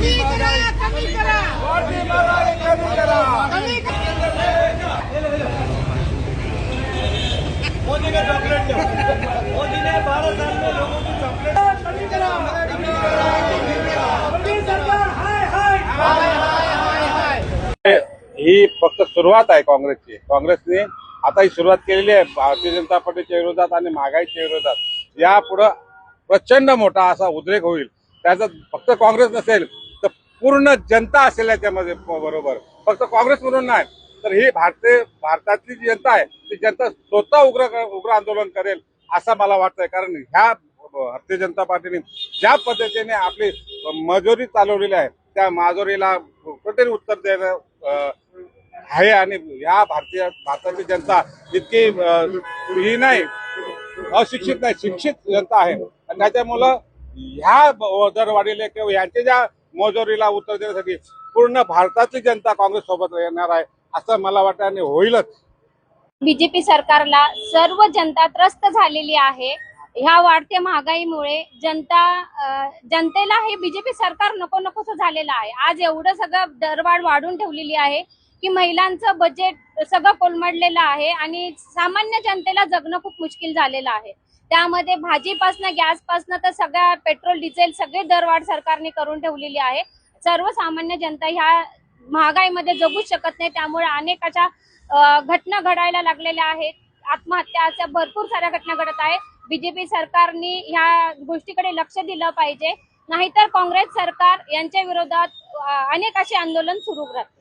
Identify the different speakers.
Speaker 1: कमी करा, कमी करा,
Speaker 2: वाढती महागाई कमी करा.
Speaker 1: कमी करा.
Speaker 2: मोदी ने चॉकलेट दो. मोदी ने 12 साल में लोगों की चॉकलेट
Speaker 1: कमी करा.
Speaker 2: मोदी सरकार हाय हाय
Speaker 3: ही फक्त सुरुवात आहे काँग्रेसची. काँग्रेसने आता ही सुरुवात केलेली आहे भारतीय जनता पार्टीच्या विरोधात आणि महागाईच्या विरोधात. यापुढे प्रचंड मोठा असा उद्रेक होईल. त्याचा फक्त काँग्रेस नसेल तर पूर्ण जनता असेल याच्यामध्ये बरोबर. फक्त काँग्रेस म्हणून नाही तर ही भारतातली जी जनता आहे ती जनता स्वतः उग्र आंदोलन करेल असं मला वाटतंय. कारण ह्या भारतीय जनता पार्टीने ज्या पद्धतीने आपली मजुरी चालवलेली आहे त्या मजुरीला कुठेतरी उत्तर देणं आहे. आणि या भारताची जनता इतकी ही नाही, अशिक्षित नाही, शिक्षित जनता आहे. आणि त्याच्यामुळं ह्या दरवाढीला किंवा यांच्या ज्या मजुरीला उत्तर देण्यासाठी पूर्ण भारतातली जनता काँग्रेस सोबत येणार आहे असं मला वाटतं आणि होईलच.
Speaker 4: बीजेपी सरकारला सर्व जनता त्रस्त झालेली आहे. ह्या वाढत्या महागाईमुळे जनतेला हे बीजेपी सरकार नको नकोसं झालेलं आहे. आज एवढं सगळं दरवाढ वाढून ठेवलेली आहे की महिलांचं बजेट सगळं कोलमडलेलं आहे आणि सामान्य जनतेला जगणं खूप मुश्किल झालेलं आहे. त्यामध्ये भाजीपासनं गॅसपासनं तर सगळ्या पेट्रोल डिझेल सगळे दरवाढ सरकारने करून ठेवलेली आहे. सर्वसामान्य जनता ह्या महागाईमध्ये जगूच शकत नाही. त्यामुळे अनेकाच्या घटना घडायला लागलेल्या आहेत. आत्महत्या अशा भरपूर साऱ्या घटना घडत आहे. बीजेपी सरकारने ह्या गोष्टीकडे लक्ष दिलं पाहिजे, नाहीतर काँग्रेस सरकार यांच्या विरोधात अनेक असे आंदोलन सुरू राहते.